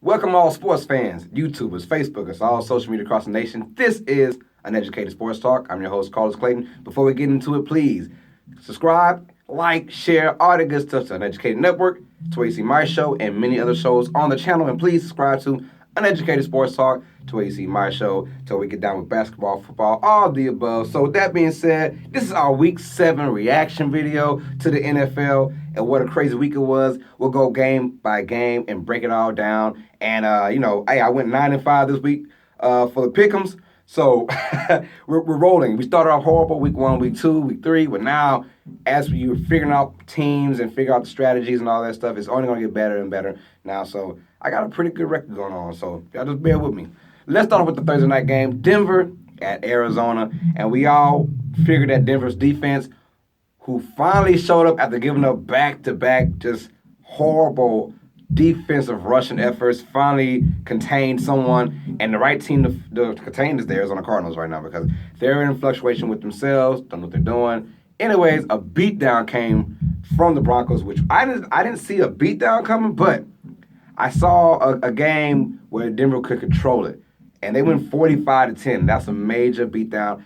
Welcome all sports fans, YouTubers, Facebookers, all social media across the nation. This is Uneducated Sports Talk. I'm your host, Clayton. Before we get into it, please subscribe, like, share, all the good stuff to Uneducated Network, to where you see my show and many other shows on the channel. And please subscribe to Uneducated Sports Talk, to where you see my show, till we get down with basketball, football, all of the above. So with that being said, this is our Week 7 reaction video to the NFL. And what a crazy week it was. We'll go game by game and break it all down. And, I went 9-5 this week for the pick'ems. So we're rolling. We started off horrible week 1, week 2, week 3. But now, as you're figuring out teams and figure out the strategies and all that stuff, it's only going to get better and better now. So I got a pretty good record going on. So y'all just bear with me. Let's start off with the Thursday night game. Denver at Arizona. And we all figured that Denver's defense, who finally showed up after giving up back-to-back just horrible defensive rushing efforts, finally contained someone, and the right team to contain is the Arizona Cardinals right now because they're in fluctuation with themselves, don't know what they're doing. Anyways, a beatdown came from the Broncos, which I didn't see a beatdown coming, but I saw a game where Denver could control it, and they went 45-10. That's a major beatdown.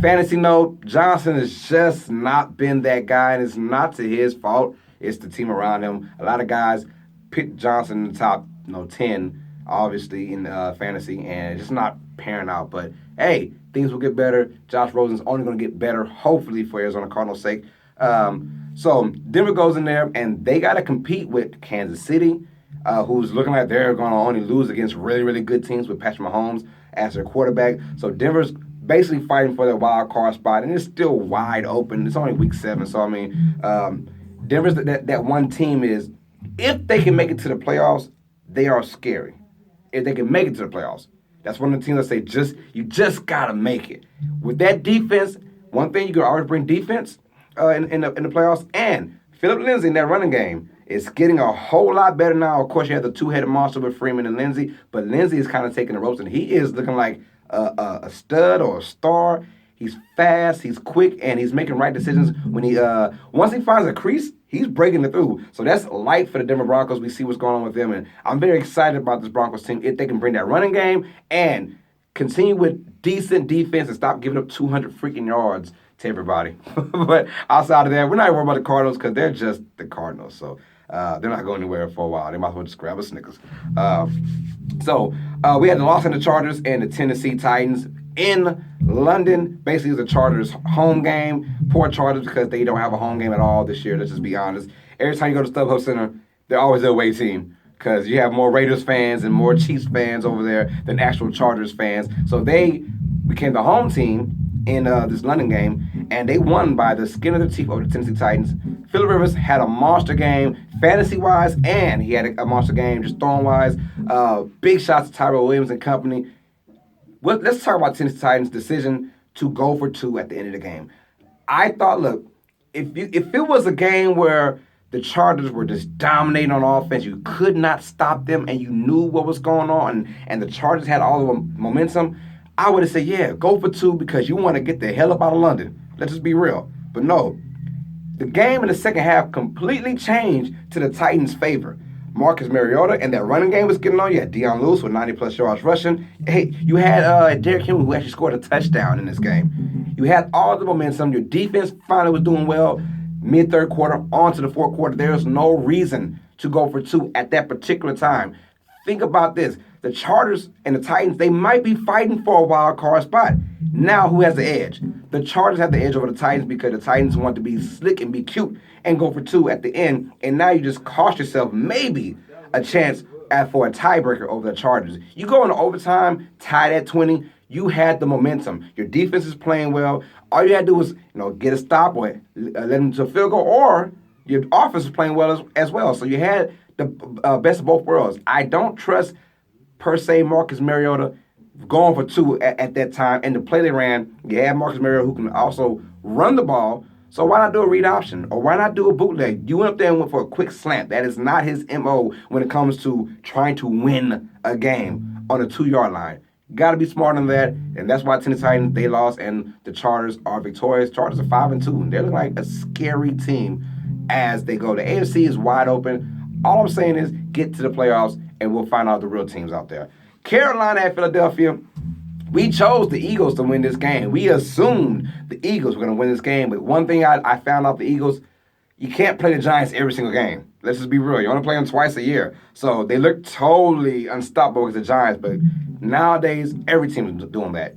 Fantasy note, Johnson has just not been that guy, and it's not to his fault. It's the team around him. A lot of guys picked Johnson in the top 10, obviously, in fantasy, and it's just not panning out. But, hey, things will get better. Josh Rosen's only going to get better, hopefully, for Arizona Cardinals' sake. So Denver goes in there, and they got to compete with Kansas City, who's looking like they're going to only lose against really, really good teams with Patrick Mahomes as their quarterback. So Denver's basically fighting for their wild card spot, and it's still wide open. It's only week 7, so, Denver's that one team is, if they can make it to the playoffs, they are scary. If they can make it to the playoffs. That's one of the teams that say you just got to make it. With that defense, one thing you can always bring defense in the playoffs, and Philip Lindsay in that running game is getting a whole lot better now. Of course, you have the two-headed monster with Freeman and Lindsay, but Lindsay is kind of taking the ropes, and he is looking like a stud or a star. He's fast, he's quick, and he's making right decisions when once he finds a crease, he's breaking it through. So that's light for the Denver Broncos. We see what's going on with them, and I'm very excited about this Broncos team if they can bring that running game and continue with decent defense and stop giving up 200 freaking yards to everybody. But outside of that, we're not worried about the Cardinals because they're just the Cardinals. So they're not going anywhere for a while. They might as well just grab a Snickers. So we had the Los Angeles Chargers and the Tennessee Titans in London. Basically, it's the Chargers' home game. Poor Chargers because they don't have a home game at all this year. Let's just be honest. Every time you go to StubHub Center, they're always the away team because you have more Raiders fans and more Chiefs fans over there than actual Chargers fans. So they became the home team in this London game, and they won by the skin of their teeth over the Tennessee Titans. Phillip Rivers had a monster game fantasy-wise, and he had a monster game just throwing-wise. Big shots to Tyrell Williams and company. Well, let's talk about Tennessee Titans' decision to go for 2 at the end of the game. I thought, look, if it was a game where the Chargers were just dominating on offense, you could not stop them, and you knew what was going on, and the Chargers had all the momentum, I would have said, yeah, go for 2 because you want to get the hell up out of London. Let's just be real. But no, the game in the second half completely changed to the Titans' favor. Marcus Mariota and that running game was getting on. You had Deion Lewis with 90-plus yards rushing. Hey, you had Derrick Henry who actually scored a touchdown in this game. You had all the momentum. Your defense finally was doing well. Mid-third quarter, on to the fourth quarter. There's no reason to go for 2 at that particular time. Think about this. The Chargers and the Titans, they might be fighting for a wild card spot. Now, who has the edge? The Chargers have the edge over the Titans because the Titans want to be slick and be cute and go for 2 at the end. And now you just cost yourself maybe a chance for a tiebreaker over the Chargers. You go into overtime, tied at 20. You had the momentum. Your defense is playing well. All you had to do was, get a stop or let them to a field goal, or your offense is playing well as well. So you had the best of both worlds. I don't trust, per se, Marcus Mariota going for 2 at that time. And the play they ran, you had Marcus Mariota who can also run the ball. So why not do a read option? Or why not do a bootleg? You went up there and went for a quick slant. That is not his MO when it comes to trying to win a game on a 2-yard line. Got to be smarter than that, and that's why Tennessee Titans, they lost, and the Chargers are victorious. Chargers are 5-2, and they're looking like a scary team as they go. The AFC is wide open. All I'm saying is get to the playoffs and we'll find out the real teams out there. Carolina at Philadelphia. We chose the Eagles to win this game. We assumed the Eagles were going to win this game. But one thing I found out the Eagles, you can't play the Giants every single game. Let's just be real. You only play them twice a year. So they look totally unstoppable against the Giants. But nowadays, every team is doing that.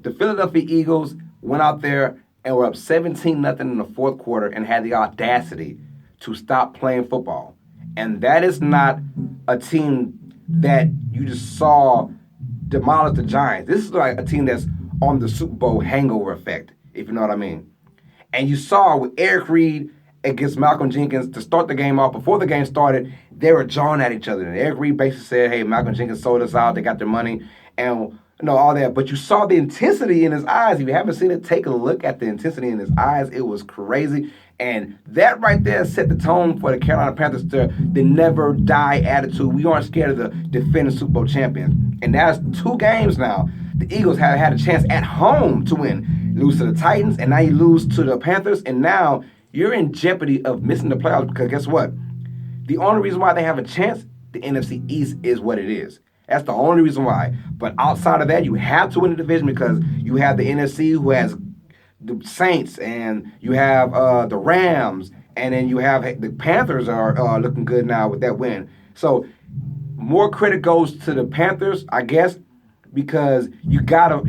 The Philadelphia Eagles went out there and were up 17-0 in the fourth quarter and had the audacity to stop playing football. And that is not a team that you just saw demolish the Giants. This is like a team that's on the Super Bowl hangover effect, if you know what I mean. And you saw with Eric Reid against Malcolm Jenkins to start the game off. Before the game started, they were jawing at each other. And Eric Reid basically said, hey, Malcolm Jenkins sold us out. They got their money and all that. But you saw the intensity in his eyes. If you haven't seen it, take a look at the intensity in his eyes. It was crazy. And that right there set the tone for the Carolina Panthers to the never die attitude. We aren't scared of the defending Super Bowl champions. And that's 2 games now. The Eagles have had a chance at home to win. Lose to the Titans, and now you lose to the Panthers, and now you're in jeopardy of missing the playoffs because guess what? The only reason why they have a chance, the NFC East is what it is. That's the only reason why. But outside of that, you have to win the division because you have the NFC who has the Saints, and you have the Rams, and then you have the Panthers are looking good now with that win. So more credit goes to the Panthers, I guess, because you gotta,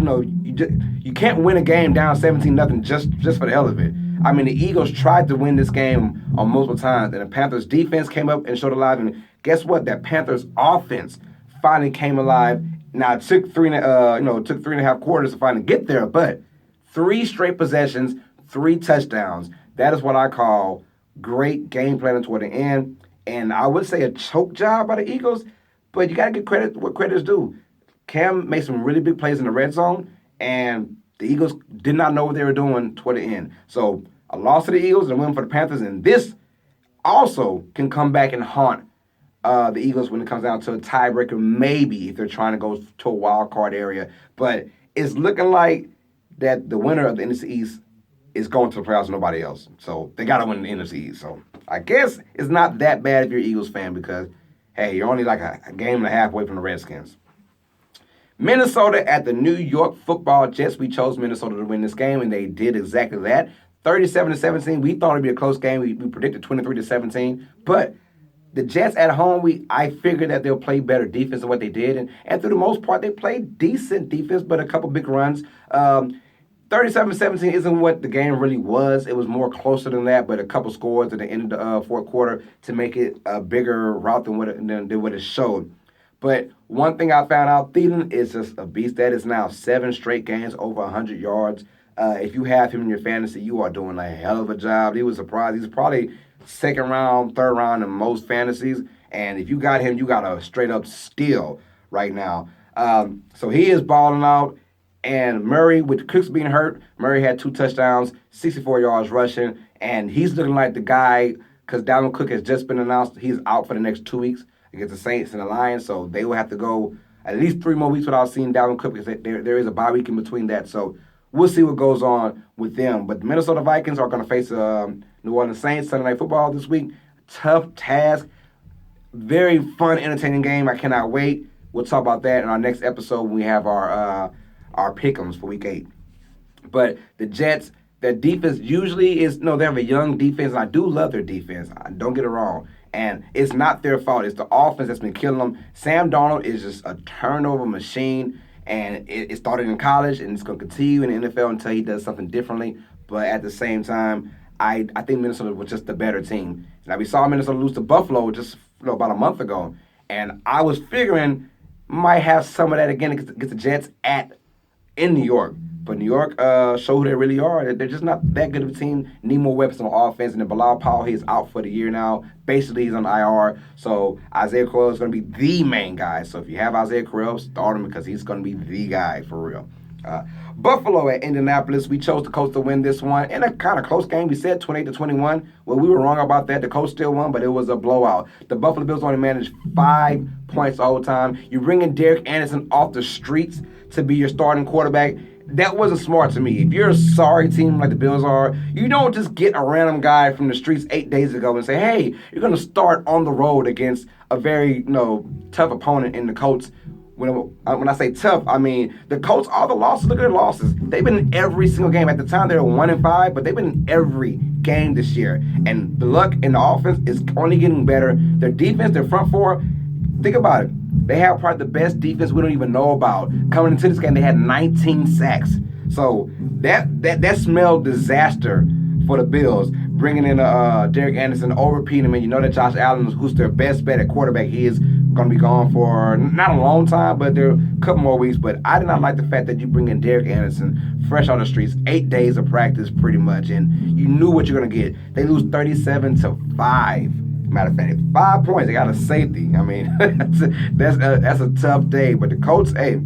you can't win a game down 17-0 just for the hell of it. I mean, the Eagles tried to win this game on multiple times, and the Panthers defense came up and showed alive. And guess what? That Panthers offense finally came alive. Now it took 3.5 quarters to finally get there, but 3 straight possessions, 3 touchdowns. That is what I call great game planning toward the end. And I would say a choke job by the Eagles, but you got to give credit what credit is due. Cam made some really big plays in the red zone, and the Eagles did not know what they were doing toward the end. So a loss to the Eagles and a win for the Panthers, and this also can come back and haunt the Eagles when it comes down to a tiebreaker, maybe if they're trying to go to a wild card area. But it's looking like that the winner of the NFC East is going to the playoffs and nobody else. So they got to win the NFC East. So I guess it's not that bad if you're an Eagles fan because, hey, you're only like a game and a half away from the Redskins. Minnesota at the New York Football Jets. We chose Minnesota to win this game, and they did exactly that. 37-17. We thought it'd be a close game. We predicted 23-17. But the Jets at home, I figured that they'll play better defense than what they did. And through the most part, they played decent defense, but a couple big runs. 37-17 isn't what the game really was. It was more closer than that, but a couple scores at the end of the fourth quarter to make it a bigger route than what it showed. But one thing I found out, Thielen is just a beast. That is now 7 straight games over 100 yards. If you have him in your fantasy, you are doing a hell of a job. He was surprised. He's probably second round, third round in most fantasies. And if you got him, you got a straight-up steal right now. So he is balling out. And Murray, with Cooks being hurt, Murray had 2 touchdowns, 64 yards rushing. And he's looking like the guy, because Dalvin Cook has just been announced he's out for the next 2 weeks against the Saints and the Lions. So they will have to go at least 3 more weeks without seeing Dalvin Cook because there is a bye week in between that. So we'll see what goes on with them. But the Minnesota Vikings are going to face New Orleans Saints Sunday Night Football this week. Tough task. Very fun, entertaining game. I cannot wait. We'll talk about that in our next episode when we have our pick'ems for Week 8. But the Jets, their defense usually is, they have a young defense, and I do love their defense. Don't get it wrong. And it's not their fault. It's the offense that's been killing them. Sam Darnold is just a turnover machine, and it started in college, and it's going to continue in the NFL until he does something differently. But at the same time, I think Minnesota was just the better team. Now, we saw Minnesota lose to Buffalo just about a month ago, and I was figuring might have some of that again against the Jets in New York. But New York show who they really are. They're just not that good of a team. Need more weapons on offense. And then Bilal Powell, he's out for the year now. Basically, he's on IR. So Isaiah Crowell is going to be the main guy. So if you have Isaiah Crowell, start him because he's going to be the guy for real. Buffalo at Indianapolis. We chose the Colts to win this one. In a kind of close game, we said 28-21. Well, we were wrong about that. The Colts still won, but it was a blowout. The Buffalo Bills only managed 5 points the whole time. You bring in Derek Anderson off the streets to be your starting quarterback. that wasn't smart to me. If you're a sorry team like the Bills are, you don't just get a random guy from the streets 8 days ago and say, hey, you're going to start on the road against a very tough opponent in the Colts. When I say tough, I mean the Colts, all the losses, look at their losses. They've been in every single game. At the time, they were 1-5, but they've been in every game this year. And the luck in the offense is only getting better. Their defense, their front four, think about it. They have probably the best defense we don't even know about. Coming into this game, they had 19 sacks. So that smelled disaster for the Bills. Bringing in Derek Anderson over Peterman. You know that Josh Allen, who's their best bet at quarterback, he is going to be gone for not a long time, but there are a couple more weeks. But I did not like the fact that you bring in Derek Anderson fresh on the streets, 8 days of practice pretty much, and you knew what you're going to get. They lose 37-5. Matter of fact, 5 points. They got a safety. I mean, that's a tough day. But the Colts, hey,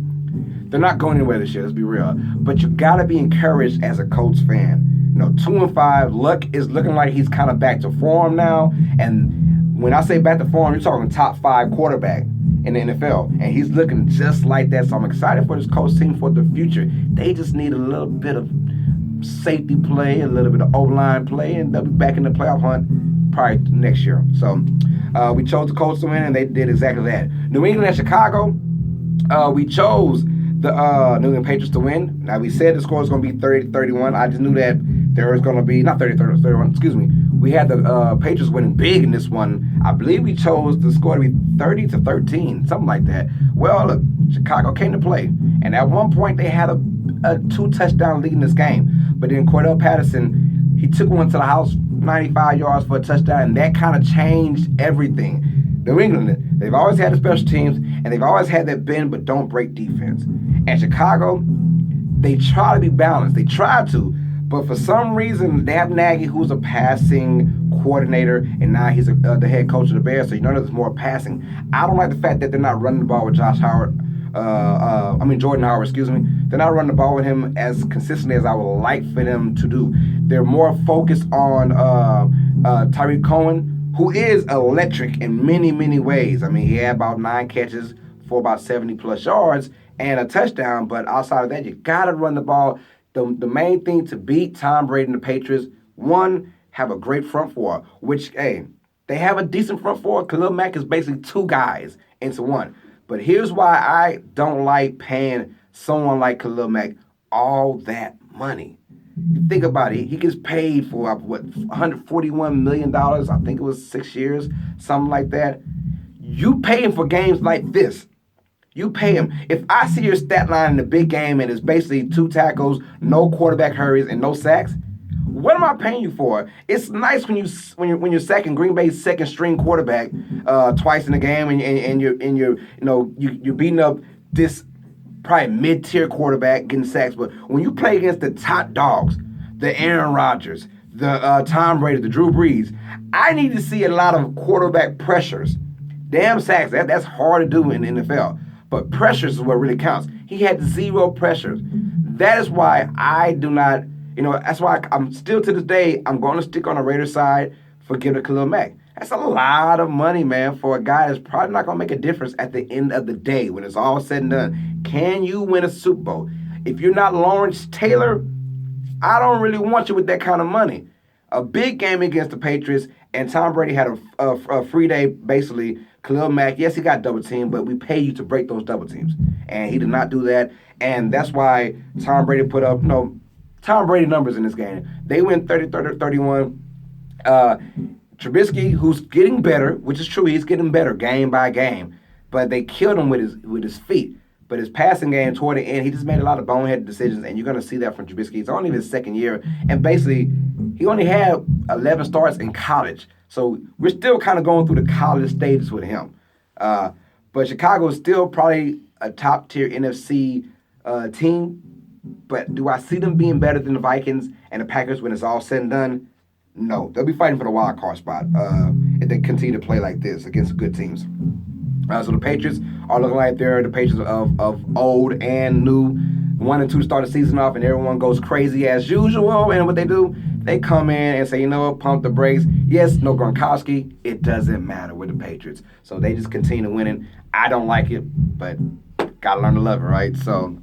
they're not going anywhere this year. Let's be real. But you got to be encouraged as a Colts fan. 2-5. Luck is looking like he's kind of back to form now. And when I say back to form, you're talking top 5 quarterback in the NFL. And he's looking just like that. So I'm excited for this Colts team for the future. They just need a little bit of safety play, a little bit of O-line play, and they'll be back in the playoff hunt probably next year. So we chose the Colts to win, and they did exactly that. New England and Chicago, we chose the New England Patriots to win. Now, we said the score was going to be 30-31. I just knew that there was going to be, not 30-31, excuse me. We had the Patriots winning big in this one. I believe we chose the score to be 30-13, something like that. Well, look, Chicago came to play. And at one point, they had a 2-touchdown lead in this game. But then Cordell Patterson, he took one to the house, 95 yards for a touchdown, and that kind of changed everything. New England, they've always had the special teams, and they've always had that bend but don't break defense. And Chicago, they try to be balanced. They try to, but for some reason, they have Nagy, who's a passing coordinator, and now he's the head coach of the Bears, so you know there's more passing. I don't like the fact that they're not running the ball with Jordan Howard, excuse me. They're not running the ball with him as consistently as I would like for them to do. They're more focused on Tyreek Cohen, who is electric in many, many ways. I mean, he had about 9 catches for about 70-plus yards and a touchdown, but outside of that, you got to run the ball. The main thing to beat Tom Brady and the Patriots, one, have a great front four, which, hey, they have a decent front four. Khalil Mack is basically 2 guys into one. But here's why I don't like paying someone like Khalil Mack all that money. You think about it, he gets paid for, $141 million, I think it was 6 years, something like that. You pay him for games like this. You pay him. If I see your stat line in the big game and it's basically 2 tackles, no quarterback hurries, and no sacks, what am I paying you for? It's nice when you're sacking Green Bay's second string quarterback twice in the game, and you're beating up this probably mid-tier quarterback getting sacks. But when you play against the top dogs, the Aaron Rodgers, the Tom Brady, the Drew Brees, I need to see a lot of quarterback pressures. Damn sacks, that's hard to do in the NFL. But pressures is what really counts. He had 0 pressures. That is why I do not, that's why I'm still to this day, I'm going to stick on the Raiders side for giving Khalil Mack. That's a lot of money, man, for a guy that's probably not going to make a difference at the end of the day when it's all said and done. Can you win a Super Bowl? If you're not Lawrence Taylor, I don't really want you with that kind of money. A big game against the Patriots, and Tom Brady had a free day, basically. Khalil Mack, yes, he got double teamed, but we pay you to break those double teams. And he did not do that. And that's why Tom Brady put up, Tom Brady numbers in this game. They win 30-31. Trubisky, who's getting better, which is true, he's getting better game by game. But they killed him with his feet. But his passing game toward the end, he just made a lot of boneheaded decisions, and you're going to see that from Trubisky. It's only his second year, and basically, he only had 11 starts in college. So we're still kind of going through the college stages with him. But Chicago is still probably a top-tier NFC team. But do I see them being better than the Vikings and the Packers when it's all said and done? No. They'll be fighting for the wild card spot if they continue to play like this against good teams. So the Patriots are looking like they're the Patriots of old and new. 1 and 2 to start the season off, and everyone goes crazy as usual. And what they do, they come in and say, you know what, pump the brakes. Yes, no Gronkowski. It doesn't matter with the Patriots. So they just continue winning. I don't like it, but got to learn to love it, right? So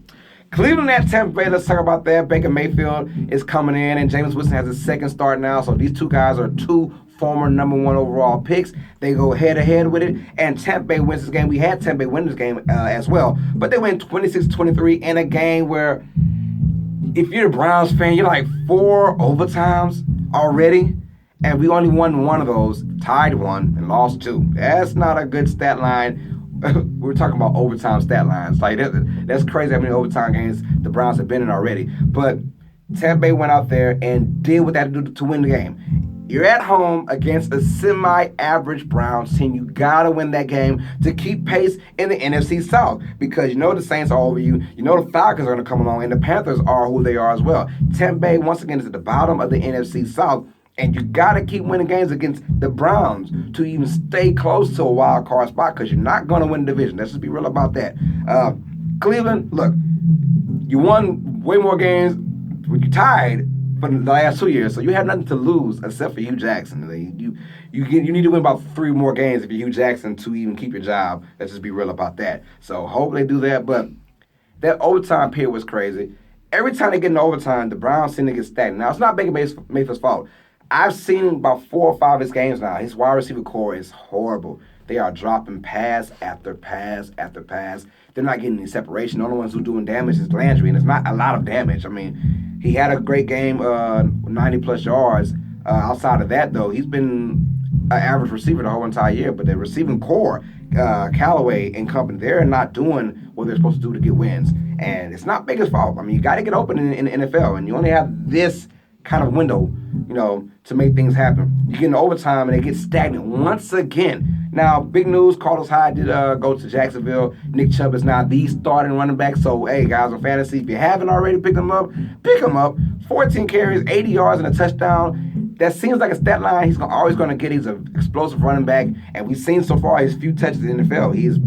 Cleveland at Tampa Bay, let's talk about that. Baker Mayfield is coming in, and Jameis Winston has his second start now. So these two guys are two former number one overall picks. They go head-to-head with it, and Tampa Bay wins this game. We had Tampa Bay win this game as well, but they win 26-23 in a game where, if you're a Browns fan, you're like 4 overtimes already, and we only won one of those, tied one, and lost 2. That's not a good stat line. We're talking about overtime stat lines. Like that's crazy how many overtime games the Browns have been in already. But Tampa Bay went out there and did what they had to do to win the game. You're at home against a semi-average Browns team. You got to win that game to keep pace in the NFC South, because you know the Saints are over you. You know the Falcons are going to come along, and the Panthers are who they are as well. Tampa Bay, once again, is at the bottom of the NFC South, and you got to keep winning games against the Browns to even stay close to a wild card spot, because you're not going to win the division. Let's just be real about that. Cleveland, look, you won way more games when you tied for the last 2 years, so you have nothing to lose except for Hugh Jackson. You need to win about 3 more games if you're Hugh Jackson to even keep your job. Let's just be real about that. So hope they do that, but that overtime period was crazy. Every time they get in overtime, the Browns seem to get stagnant. Now, it's not Baker Mayfield's fault. I've seen about 4 or 5 of his games now. His wide receiver core is horrible. They are dropping pass after pass after pass. They're not getting any separation. The only ones who are doing damage is Landry, and it's not a lot of damage. I mean, he had a great game, 90-plus yards. Outside of that, though, he's been an average receiver the whole entire year. But the receiving core, Callaway and company, they're not doing what they're supposed to do to get wins. And it's not Baker's fault. I mean, you got to get open in the NFL, and you only have this kind of window, to make things happen. You get into overtime and they get stagnant once again. Now, big news, Carlos Hyde did go to Jacksonville. Nick Chubb is now the starting running back. So, hey, guys, on fantasy, if you haven't already picked him up, pick him up. 14 carries, 80 yards, and a touchdown. That seems like a stat line he's always going to get. He's an explosive running back, and we've seen so far his few touches in the NFL. He's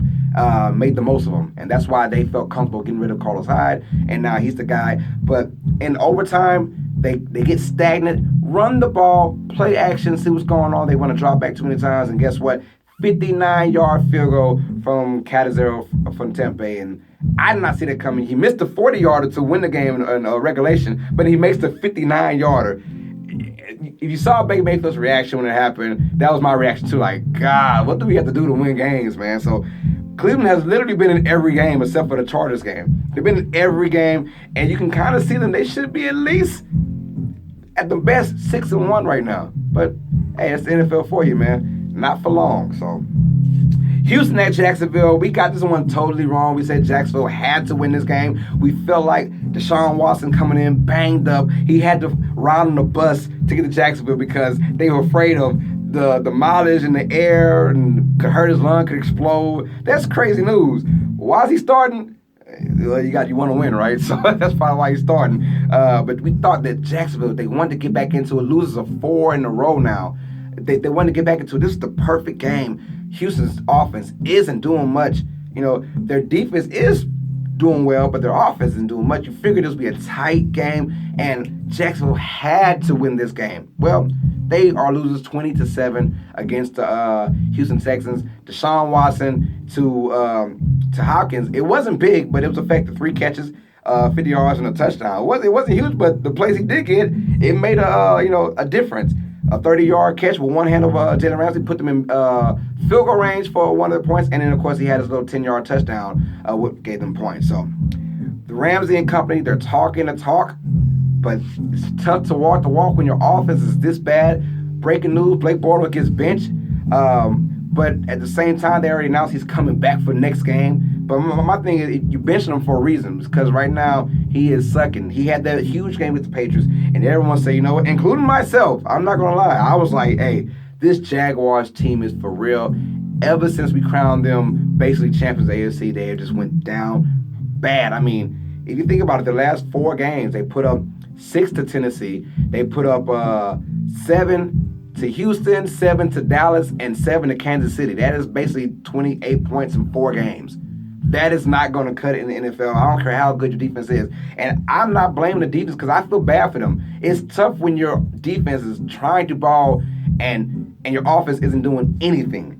made the most of them, and that's why they felt comfortable getting rid of Carlos Hyde, and now he's the guy. But in overtime, they get stagnant, run the ball, play action, see what's going on. They want to drop back too many times, and guess what? 59-yard field goal from Cadizero from Tampa Bay, and I did not see that coming. He missed the 40-yarder to win the game in regulation, but he makes the 59-yarder. If you saw Baker Mayfield's reaction when it happened, that was my reaction too. Like, God, what do we have to do to win games, man? So Cleveland has literally been in every game except for the Chargers game. They've been in every game, and you can kind of see them. They should be at least, at the best, 6-1 right now. But, hey, it's the NFL for you, man. Not for long. So, Houston at Jacksonville. We got this one totally wrong. We said Jacksonville had to win this game. We felt like Deshaun Watson coming in banged up. He had to ride on the bus to get to Jacksonville because they were afraid of the mileage in the air and could hurt his lung, could explode. That's crazy news. Why is he starting? Well, you want to win, right? So that's probably why he's starting. But we thought that Jacksonville, they wanted to get back into it. Losers of 4 in a row now. They wanted to get back into it. This is the perfect game. Houston's offense isn't doing much. Their defense is doing well, but their offense isn't doing much. You figured this would be a tight game, and Jacksonville had to win this game. Well, they are losers 20-7 against the Houston Texans. Deshaun Watson to Hopkins. It wasn't big, but it was effective. 3 catches, 50 yards, and a touchdown. It wasn't huge, but the plays he did get, it made a difference. A 30-yard catch with one hand of Jalen Ramsey put them in field goal range for one of the points, and then, of course, he had his little 10-yard touchdown, what gave them points. So the Ramsey and company, they're talking the talk, but it's tough to walk the walk when your offense is this bad. Breaking news, Blake Bortles gets benched, but at the same time, they already announced he's coming back for the next game. But my thing is, you benching him for a reason, because right now he is sucking. He had that huge game with the Patriots, and everyone say, including myself, I'm not going to lie. I was like, hey, this Jaguars team is for real. Ever since we crowned them basically champions of the AFC, they have just went down bad. I mean, if you think about it, the last 4 games, they put up 6 to Tennessee. They put up 7 to Houston, 7 to Dallas, and 7 to Kansas City. That is basically 28 points in 4 games. That is not going to cut it in the NFL. I don't care how good your defense is. And I'm not blaming the defense because I feel bad for them. It's tough when your defense is trying to ball and your offense isn't doing anything.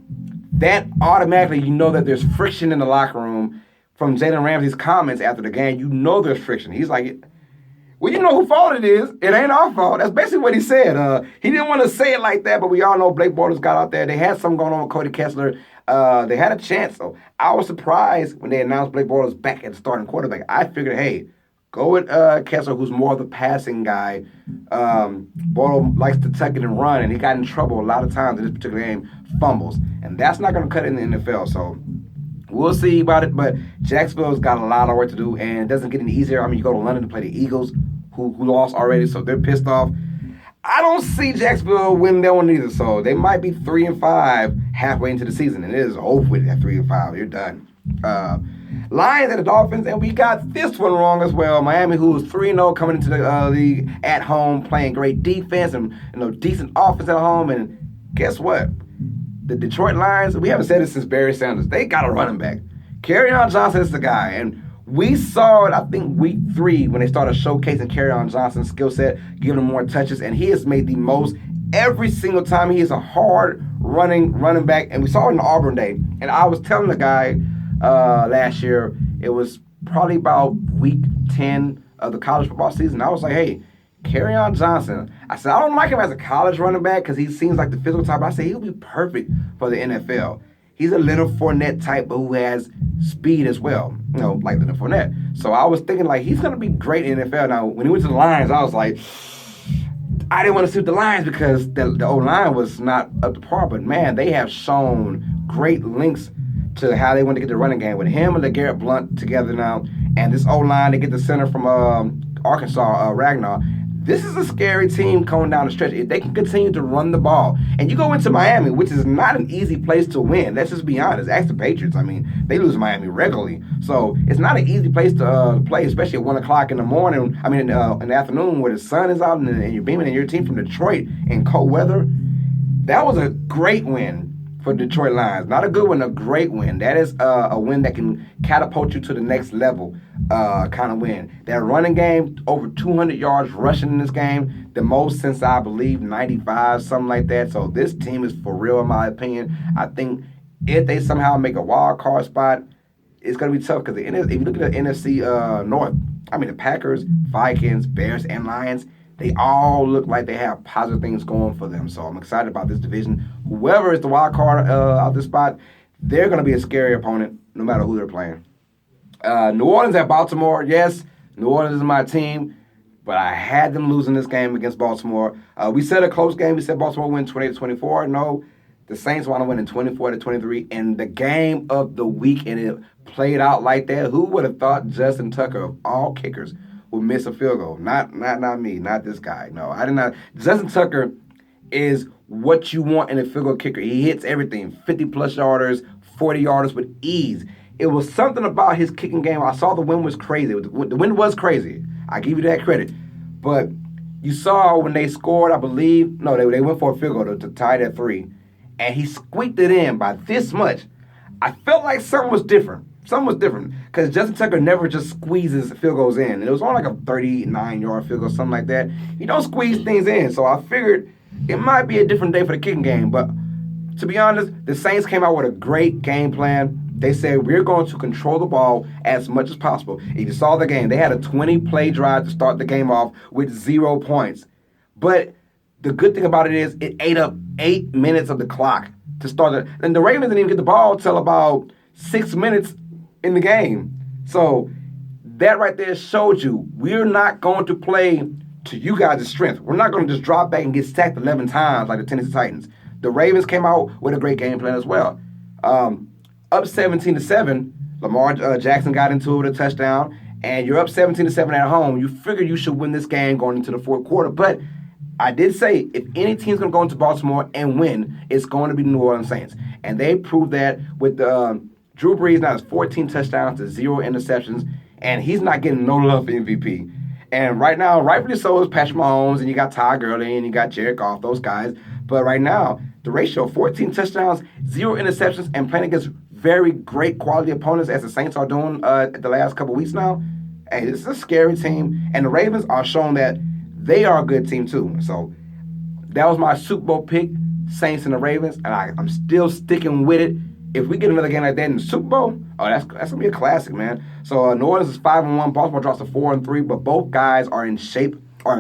That automatically, that there's friction in the locker room from Jalen Ramsey's comments after the game, you know there's friction. He's like, well, you know whose fault it is. It ain't our fault. That's basically what he said. He didn't want to say it like that, but we all know Blake Bortles got out there. They had something going on with Cody Kessler. They had a chance. So I was surprised when they announced Blake Bortles back at the starting quarterback. I figured, hey, go with Kessler, who's more of the passing guy. Bortles likes to tuck it and run, and he got in trouble a lot of times in this particular game, fumbles. And that's not going to cut it in the NFL. So we'll see about it, but Jacksonville's got a lot of work to do, and it doesn't get any easier. I mean, you go to London to play the Eagles, who lost already, so they're pissed off. I don't see Jacksonville win that one either, so they might be 3-5 halfway into the season, and it is over with at 3-5. You're done. Lions and the Dolphins, and we got this one wrong as well. Miami, who was 3-0 coming into the league at home, playing great defense and decent offense at home, and guess what? The Detroit Lions, we haven't said it since Barry Sanders. They got a running back. Kerryon Johnson is the guy, and we saw it, I think, week 3 when they started showcasing Kerryon Johnson's skill set, giving him more touches, and he has made the most every single time. He is a hard running back, and we saw it in the Auburn day. And I was telling the guy last year, it was probably about week 10 of the college football season. I was like, hey, Kerryon Johnson. I said, I don't like him as a college running back because he seems like the physical type. I said, he'll be perfect for the NFL. He's a Leonard Fournette type, but who has speed as well, like Leonard Fournette. So I was thinking, like, he's going to be great in the NFL. Now, when he went to the Lions, I was like, I didn't want to suit the Lions because the O-line was not up to par. But, man, they have shown great links to how they want to get the running game with him and LeGarrette Blount together now. And this O-line, they get the center from Arkansas, Ragnar. This is a scary team coming down the stretch. If they can continue to run the ball, and you go into Miami, which is not an easy place to win. Let's just be honest. Ask the Patriots. I mean, they lose Miami regularly. So it's not an easy place to play, especially at 1 o'clock in the morning. I mean, in the afternoon where the sun is out and you're beaming, and your team from Detroit in cold weather. That was a great win for Detroit Lions. Not a good one, a great win. That is a win that can catapult you to the next level kind of win. That running game, over 200 yards rushing in this game, the most since, I believe, 95, something like that. So this team is for real, in my opinion. I think if they somehow make a wild card spot, it's going to be tough because if you look at the NFC North, I mean, the Packers, Vikings, Bears, and Lions, they all look like they have positive things going for them. So I'm excited about this division. Whoever is the wild card out this spot, they're going to be a scary opponent no matter who they're playing. New Orleans at Baltimore. Yes, New Orleans is my team, but I had them losing this game against Baltimore. We said a close game. We said Baltimore win 20-24. No, the Saints want to win in 24-23. And the game of the week, and it played out like that. Who would have thought Justin Tucker, of all kickers, would miss a field goal? Not me, not this guy. No, I did not. Justin Tucker is what you want in a field goal kicker. He hits everything, 50-plus yarders, 40 yarders with ease. It was something about his kicking game. I saw the wind was crazy. The wind was crazy. I give you that credit. But you saw when they scored, I believe, no, they went for a field goal to tie it at 3. And he squeaked it in by this much. I felt like something was different. Something was different because Justin Tucker never just squeezes field goals in. And it was only like a 39-yard field goal, something like that. He don't squeeze things in. So I figured it might be a different day for the kicking game. But to be honest, the Saints came out with a great game plan. They said, we're going to control the ball as much as possible. If you saw the game, they had a 20-play drive to start the game off with 0 points. But the good thing about it is it ate up 8 minutes of the clock to start it. And the Ravens didn't even get the ball till about 6 minutes in the game. So that right there showed you we're not going to play to you guys' strength. We're not going to just drop back and get sacked 11 times like the Tennessee Titans. The Ravens came out with a great game plan as well. Up 17-7, Lamar Jackson got into it with a touchdown, and you're up 17-7 at home. You figure you should win this game going into the fourth quarter. But I did say if any team's going to go into Baltimore and win, it's going to be the New Orleans Saints. And they proved that with Drew Brees now has 14 touchdowns to 0 interceptions, and he's not getting no love for MVP. And right now, rightfully so, is Patrick Mahomes, and you got Todd Gurley, and you got Jared Goff, those guys. But right now, the ratio, 14 touchdowns, 0 interceptions, and playing against very great quality opponents as the Saints are doing the last couple weeks now. Hey, this is a scary team. And the Ravens are showing that they are a good team too. So that was my Super Bowl pick, Saints and the Ravens. And I'm still sticking with it. if we get another game like that in the Super Bowl, oh, that's gonna be a classic, man. So New Orleans is 5-1, Baltimore drops to 4-3, but both guys are in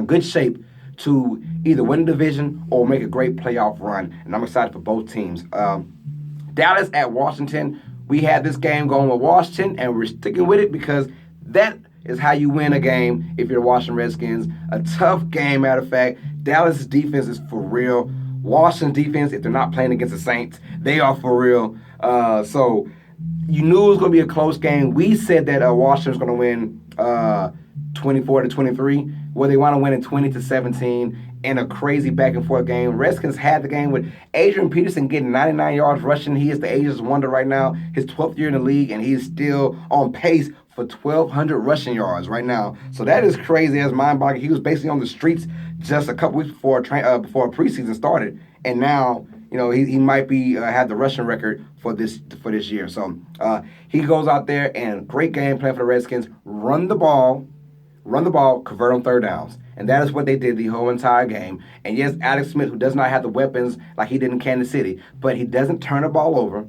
good shape to either win the division or make a great playoff run, and I'm excited for both teams. Dallas at Washington. We had this game going with Washington, and we're sticking with it because that is how you win a game if you're the Washington Redskins. A tough game, matter of fact. Dallas' defense is for real. Washington's defense, if they're not playing against the Saints, they are for real. So you knew it was going to be a close game. We said that Washington was going to win 24-23. Well, they want to win in 20-17 in a crazy back-and-forth game. Redskins had the game with Adrian Peterson getting 99 yards rushing. He is the age's wonder right now, his 12th year in the league, and he's still on pace for 1,200 rushing yards right now. So that is crazy. That's mind-boggling. He was basically on the streets just a couple weeks before preseason started, and now he might be have the rushing record for this year. So he goes out there and great game plan for the Redskins. Run the ball, convert on third downs. And that is what they did the whole entire game. And yes, Alex Smith, who does not have the weapons like he did in Kansas City, but he doesn't turn the ball over,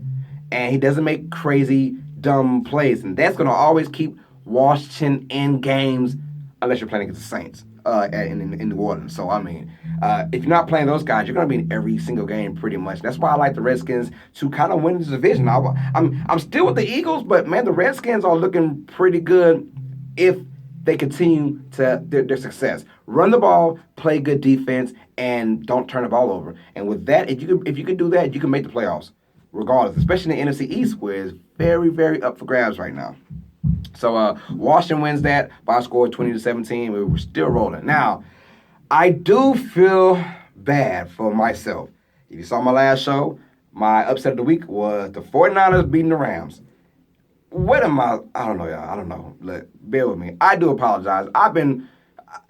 and he doesn't make crazy, dumb plays. And that's going to always keep Washington in games unless you're playing against the Saints in New Orleans. So, I mean, if you're not playing those guys, you're going to be in every single game pretty much. That's why I like the Redskins to kind of win this division. I'm still with the Eagles, but, man, the Redskins are looking pretty good if they continue to their success. Run the ball, play good defense, and don't turn the ball over. And with that, if you can do that, you can make the playoffs, regardless, especially in the NFC East, where it's very, very up for grabs right now. So Washington wins that by a score of 20-17. We're still rolling. Now, I do feel bad for myself. If you saw my last show, my upset of the week was the 49ers beating the Rams. What am I don't know, y'all. I don't know. Look, bear with me. I do apologize.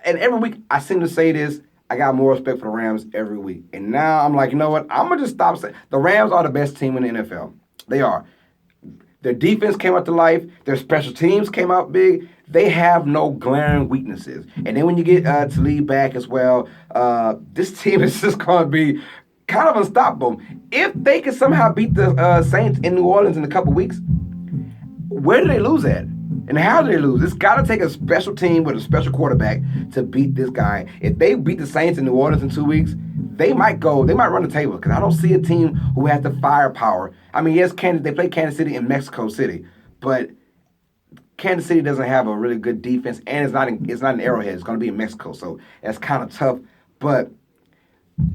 And every week I seem to say this, I got more respect for the Rams every week. And now I'm like, you know what? I'm going to just stop saying. The Rams are the best team in the NFL. They are. Their defense came out to life. Their special teams came out big. They have no glaring weaknesses. And then when you get to lead back as well, this team is just going to be kind of unstoppable. If they can somehow beat the Saints in New Orleans in a couple weeks, where do they lose at? And how do they lose? It's got to take a special team with a special quarterback to beat this guy. If they beat the Saints in New Orleans in 2 weeks, they might run the table because I don't see a team who has the firepower. I mean, yes, they play Kansas City in Mexico City, but Kansas City doesn't have a really good defense, and it's not in Arrowhead. It's going to be in Mexico, so that's kind of tough. But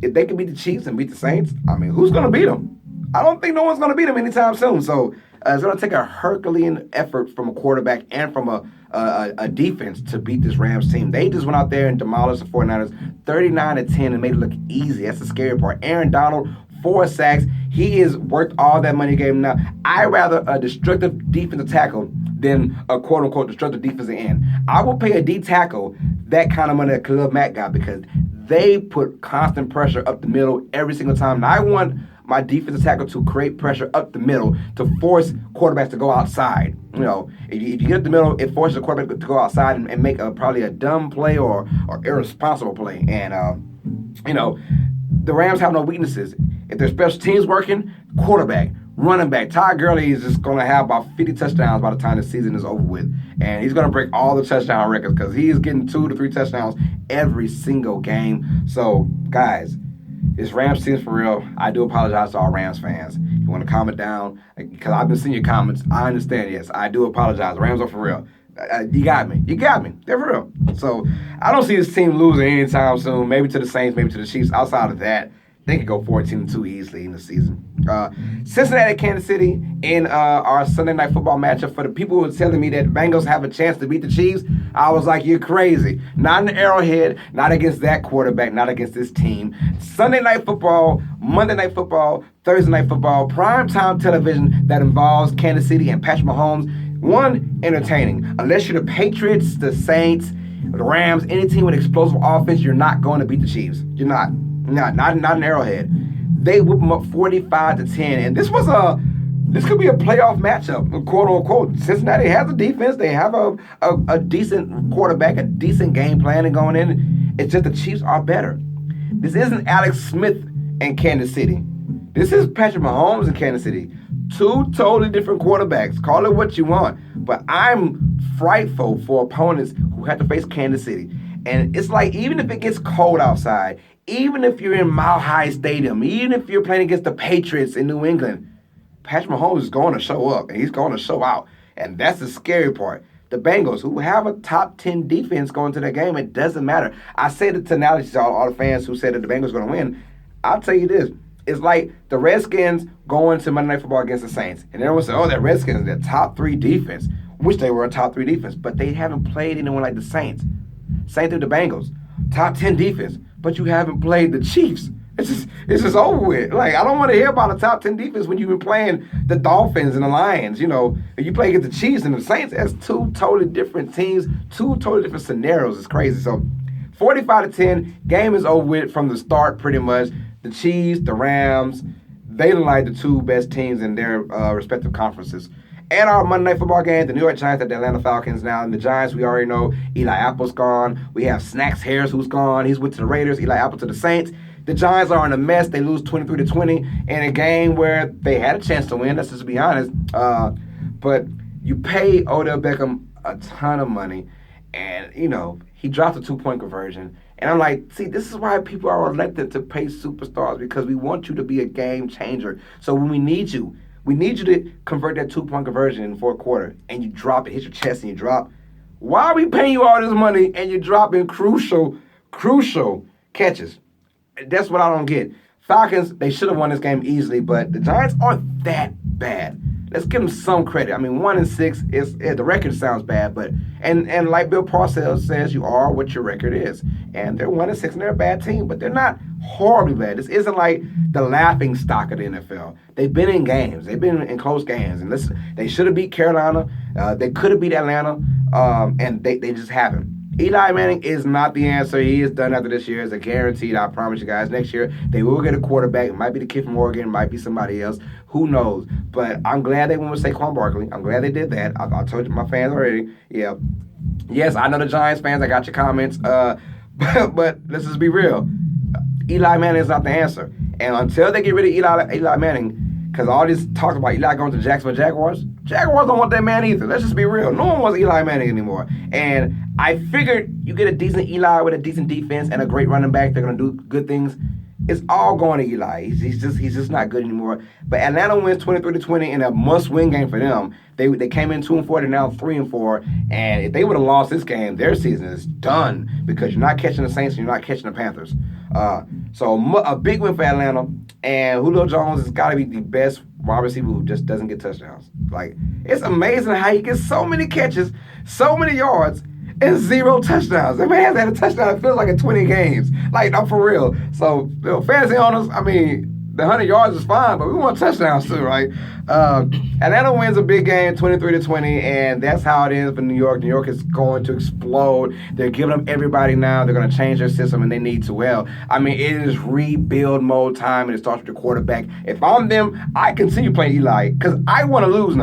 if they can beat the Chiefs and beat the Saints, I mean, who's going to beat them? I don't think no one's going to beat them anytime soon. So it's going to take a Herculean effort from a quarterback and from a defense to beat this Rams team. They just went out there and demolished the 49ers 39-10 and made it look easy. That's the scary part. Aaron Donald, 4 sacks. He is worth all that money gave him now. I'd rather a destructive defensive tackle than a quote-unquote destructive defensive end. I will pay a D tackle that kind of money that Khalil Mack got because they put constant pressure up the middle every single time. Now, I want my defensive tackle to create pressure up the middle to force quarterbacks to go outside. If you get up the middle, it forces the quarterback to go outside and make probably a dumb play or irresponsible play. And, the Rams have no weaknesses. If their special teams working, quarterback, running back. Todd Gurley is just going to have about 50 touchdowns by the time the season is over with. And he's going to break all the touchdown records because he is getting 2 to 3 touchdowns every single game. So, guys, this Rams team's for real. I do apologize to all Rams fans. If you want to comment down, because I've been seeing your comments. I understand, yes. I do apologize. The Rams are for real. You got me. They're for real. So I don't see this team losing anytime soon. Maybe to the Saints, maybe to the Chiefs. Outside of that, they could go 14-2 easily in the season. Cincinnati, Kansas City in our Sunday Night Football matchup. For the people who are telling me that Bengals have a chance to beat the Chiefs, I was like, you're crazy. Not in the Arrowhead, not against that quarterback, not against this team. Sunday Night Football, Monday Night Football, Thursday Night Football, primetime television that involves Kansas City and Patrick Mahomes. One, entertaining. Unless you're the Patriots, the Saints, the Rams, any team with explosive offense, you're not going to beat the Chiefs. You're not. Not an Arrowhead. They whip them up 45-10, and this could be a playoff matchup, quote unquote. Cincinnati has a defense. They have a decent quarterback, a decent game plan and going in. It's just the Chiefs are better. This isn't Alex Smith and Kansas City. This is Patrick Mahomes in Kansas City. Two totally different quarterbacks. Call it what you want. But I'm frightful for opponents who have to face Kansas City. And it's like, even if it gets cold outside, even if you're in Mile High Stadium, even if you're playing against the Patriots in New England, Patrick Mahomes is going to show up, and he's going to show out. And that's the scary part. The Bengals, who have a top 10 defense going to their game, it doesn't matter. I said it to analysis, all the fans who said that the Bengals are going to win. I'll tell you this. It's like the Redskins going to Monday Night Football against the Saints. And everyone said, oh, that Redskins, they're top 3 defense. Which they were a top 3 defense. But they haven't played anyone like the Saints. Same thing with the Bengals. Top 10 defense. But you haven't played the Chiefs. It's just over with. Like, I don't want to hear about a top 10 defense when you've been playing the Dolphins and the Lions. You know, if you play against the Chiefs and the Saints, that's two totally different teams, two totally different scenarios. It's crazy. So 45-10, game is over with from the start pretty much. The Chiefs, the Rams, they look like the two best teams in their respective conferences. And our Monday Night Football game, the New York Giants at the Atlanta Falcons. Now, in the Giants, we already know Eli Apple's gone. We have Snacks Harris, who's gone. He's went to the Raiders. Eli Apple to the Saints. The Giants are in a mess. They lose 23-20 in a game where they had a chance to win. Let's just be honest. But you pay Odell Beckham a ton of money, and, you know, he dropped a 2-point conversion. And I'm like, see, this is why people are elected to pay superstars, because we want you to be a game changer. So when we need you to convert that 2-point conversion in the fourth quarter, and you drop it, hit your chest, and you drop. Why are we paying you all this money and you're dropping crucial catches? That's what I don't get. Falcons, they should have won this game easily, but the Giants aren't that bad. Let's give them some credit. I mean, 1-6 is the record sounds bad, but and like Bill Parcells says, you are what your record is. And they're 1-6 and they're a bad team, but they're not horribly bad. This isn't like the laughing stock of the NFL. They've been in games. They've been in close games. And they should have beat Carolina. They could have beat Atlanta, and they just haven't. Eli Manning is not the answer. He is done after this year. It's a guaranteed. I promise you guys. Next year, they will get a quarterback. It might be the kid from Oregon. It might be somebody else. Who knows? But I'm glad they went with Saquon Barkley. I'm glad they did that. I told you, my fans already. Yeah. Yes, I know the Giants fans. I got your comments. But let's just be real. Eli Manning is not the answer. And until they get rid of Eli Manning, because all this talk about Eli going to Jacksonville Jaguars don't want that man either. Let's just be real. No one wants Eli Manning anymore. And I figured you get a decent Eli with a decent defense and a great running back, they're going to do good things. It's all going to Eli. He's just not good anymore. But Atlanta wins 23-20 in a must-win game for them. They came in 2-4, they're now 3-4. And if they would have lost this game, their season is done, because you're not catching the Saints and you're not catching the Panthers. So a big win for Atlanta. And Julio Jones has got to be the best wide receiver who just doesn't get touchdowns. Like, it's amazing how he gets so many catches, so many yards, and 0 touchdowns. That man has had a touchdown, it feels like in 20 games. Like, I'm for real. So, fantasy owners, I mean, the 100 yards is fine, but we want touchdowns too, right? Atlanta wins a big game, 23-20, and that's how it is for New York. New York is going to explode. They're giving up everybody now. They're going to change their system, and they need to. Well, I mean, it is rebuild mode time, and it starts with the quarterback. If I'm them, I continue playing Eli, because I want to lose now.